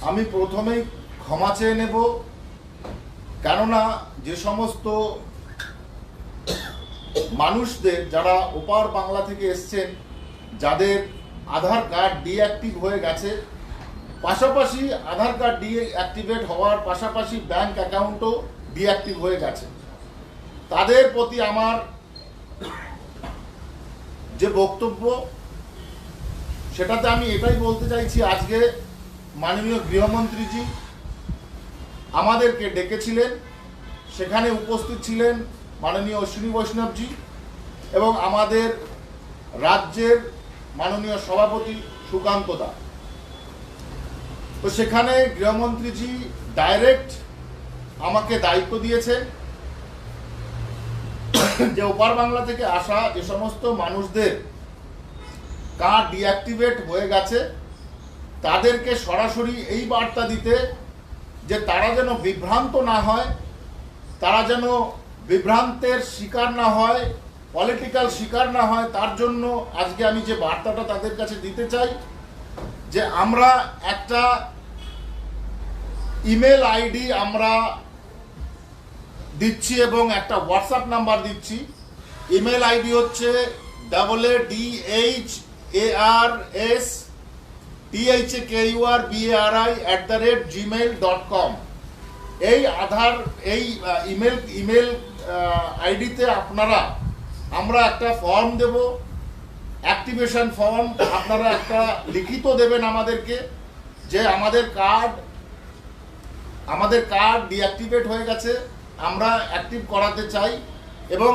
আমি প্রথমেই ক্ষমা চেয়ে নেব, কেননা যে সমস্ত মানুষদের যারা ওপার বাংলা থেকে এসছেন, যাদের আধার কার্ড ডিঅ্যাক্টিভ হয়ে গেছে, পাশাপাশি আধার কার্ড ডিঅ্যাক্টিভেট হওয়ার পাশাপাশি ব্যাংক অ্যাকাউন্টও ডিঅ্যাক্টিভ হয়ে গেছে, তাদের প্রতি আমার যে বক্তব্য সেটাতে আমি এটাই বলতে চাইছি। আজকে মাননীয় গৃহমন্ত্রীজি আমাদেরকে ডেকেছিলেন, সেখানে উপস্থিত ছিলেন মাননীয় অশ্বিনী বৈষ্ণবজি এবং আমাদের রাজ্যের মাননীয় সভাপতি সুকান্ত দা। তো সেখানে গৃহমন্ত্রীজি ডাইরেক্ট আমাকে দায়িত্ব দিয়েছেন যে ওপার বাংলা থেকে আসা যে সমস্ত মানুষদের কার্ড ডিঅ্যাক্টিভেট হয়ে গেছে তাদেরকে সরাসরি এই বার্তা দিতে যে তারা যেন বিভ্রান্ত না হয়, তারা যেন বিভ্রান্তের শিকার না হয়, পলিটিক্যাল শিকার না হয়। তার জন্য আজকে আমি যে বার্তাটা তাদের কাছে দিতে চাই যে আমরা একটা ইমেল আইডি আমরা দিচ্ছি এবং একটা হোয়াটসঅ্যাপ নাম্বার দিচ্ছি। ইমেল আইডি হচ্ছে AADHARSTHAKURBARI@gmail.com। এই ইমেল আইডিতে আমরা একটা ফর্ম দেব, অ্যাক্টিভেশন ফর্ম। আপনারা একটা লিখিত দেবেন আমাদেরকে যে আমাদের কার্ড ডিঅ্যাক্টিভেট হয়ে গেছে, আমরা অ্যাক্টিভ করাতে চাই। এবং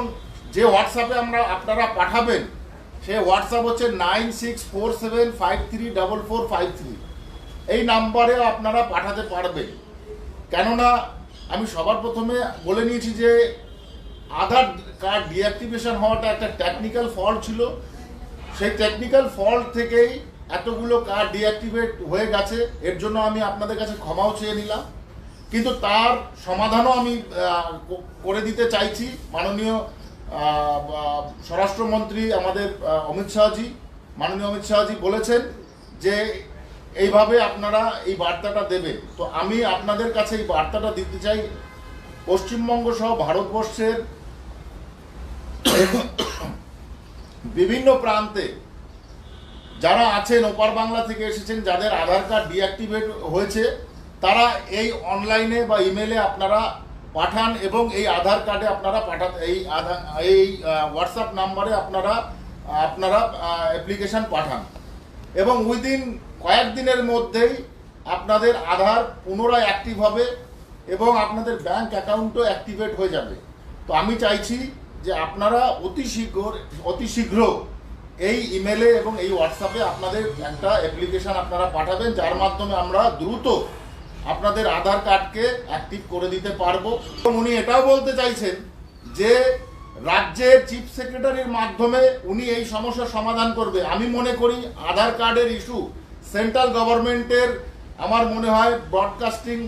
যে হোয়াটসঅ্যাপে আপনারা পাঠাবেন সেই হোয়াটসঅ্যাপ হচ্ছে 9647534453। এই নাম্বারে আপনারা পাঠাতে পারবেন। কেননা আমি সবার প্রথমে বলে নিয়েছি যে আধার কার্ড ডিঅ্যাক্টিভেশন হওয়াটা একটা টেকনিক্যাল ফল্ট ছিল। সেই টেকনিক্যাল ফল্ট থেকেই এতগুলো কার্ড ডিঅ্যাক্টিভেট হয়ে গেছে। এর জন্য আমি আপনাদের কাছে ক্ষমাও চেয়ে নিলাম, কিন্তু তার সমাধানও আমি করে দিতে চাইছি। মাননীয় স্বরাষ্ট্রমন্ত্রী আমাদের মাননীয় অমিত শাহজি বলেছেন যে এইভাবে আপনারা এই বার্তাটা দেবেন। তো আমি আপনাদের কাছে এই বার্তাটা দিতে চাই। পশ্চিমবঙ্গ সহ ভারতবর্ষের বিভিন্ন প্রান্তে যারা আছেন, ওপার বাংলা থেকে এসেছেন, যাদের আধার কার্ড ডিঅ্যাক্টিভেট হয়েছে, তারা এই অনলাইনে বা ইমেলে আপনারা পাঠান এবং এই আধার কার্ডে আপনারা এই হোয়াটসঅ্যাপ নাম্বারে আপনারা অ্যাপ্লিকেশন পাঠান এবং উইদিন কয়েকদিনের মধ্যেই আপনাদের আধার পুনরায় অ্যাক্টিভ হবে এবং আপনাদের ব্যাংক অ্যাকাউন্টও অ্যাক্টিভেট হয়ে যাবে। তো আমি চাইছি যে আপনারা অতি শীঘ্র এই ইমেলে এবং এই হোয়াটসঅ্যাপে আপনাদের একটা অ্যাপ্লিকেশন আপনারা পাঠাবেন, যার মাধ্যমে আমরা দ্রুত আপনাদের আধার কার্ডকে অ্যাক্টিভ করে দিতে পারবো। এবং উনি এটাও বলতে চাইছেন যে রাজ্যের চিফ সেক্রেটারির মাধ্যমে উনি এই সমস্যার সমাধান করবে। আমি মনে করি আধার কার্ডের ইস্যু সেন্ট্রাল গভর্নমেন্টের, আমার মনে হয় ব্রডকাস্টিং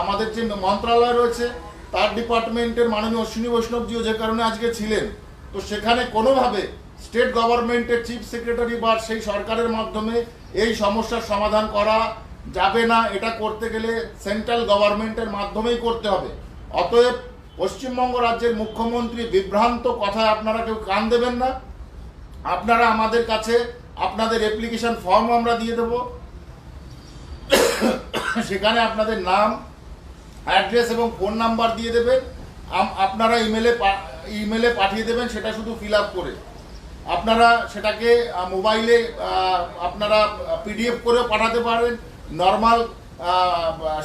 আমাদের যে মন্ত্রণালয় রয়েছে তার ডিপার্টমেন্টের মাননীয় অশ্বিনী বৈষ্ণবজিও যে কারণে আজকে ছিলেন, তো সেখানে কোনোভাবে স্টেট গভর্নমেন্টের চিফ সেক্রেটারি বা সেই সরকারের মাধ্যমে এই সমস্যার সমাধান করা যাবে না। এটা করতে গেলে সেন্ট্রাল গভর্নমেন্টের মাধ্যমেই করতে হবে। অতএব পশ্চিমবঙ্গ রাজ্যের মুখ্যমন্ত্রী বিভ্রান্ত কথায় আপনারা কেউ কান দেবেন না। আপনারা আমাদের কাছে আপনাদের অ্যাপ্লিকেশন ফর্ম আমরা দিয়ে দেব, সেখানে আপনাদের নাম, অ্যাড্রেস এবং ফোন নাম্বার দিয়ে দেবেন। আপনারা ইমেলে পাঠিয়ে দেবেন, সেটা শুধু ফিল আপ করে আপনারা সেটাকে মোবাইলে আপনারা পিডিএফ করেও পাঠাতে পারেন, নর্মাল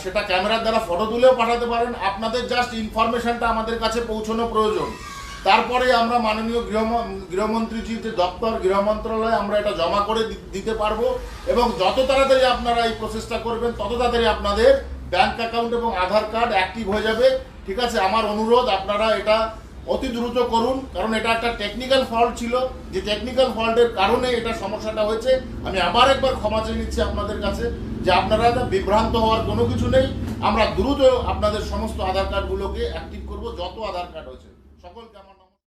সেটা ক্যামেরার দ্বারা ফটো তুলেও পাঠাতে পারেন। আপনাদের জাস্ট ইনফরমেশনটা আমাদের কাছে পৌঁছানো প্রয়োজন। তারপরে আমরা মাননীয় গৃহমন্ত্রীজির যে দপ্তর, গৃহ মন্ত্রণালয়ে আমরা এটা জমা করে দিতে পারবো এবং যত তাড়াতাড়ি আপনারা এই প্রসেসটা করবেন তত তাড়াতাড়ি আপনাদের ব্যাংক অ্যাকাউন্ট এবং আধার কার্ড অ্যাক্টিভ হয়ে যাবে। ঠিক আছে, আমার অনুরোধ আপনারা এটা অতি দ্রুত করুন, কারণ এটা একটা টেকনিক্যাল ফল্ট ছিল। যে টেকনিক্যাল ফল্টের কারণে এটা সমস্যাটা হয়েছে। আমি আবার একবার ক্ষমা চেয়ে নিচ্ছি আপনাদের কাছে যে আপনারা বিভ্রান্ত হওয়ার কোনো কিছু নেই। আমরা দ্রুত আপনাদের সমস্ত আধার কার্ডগুলোকে অ্যাক্টিভ করব, যত আধার কার্ড হয়েছে সকলকে আমার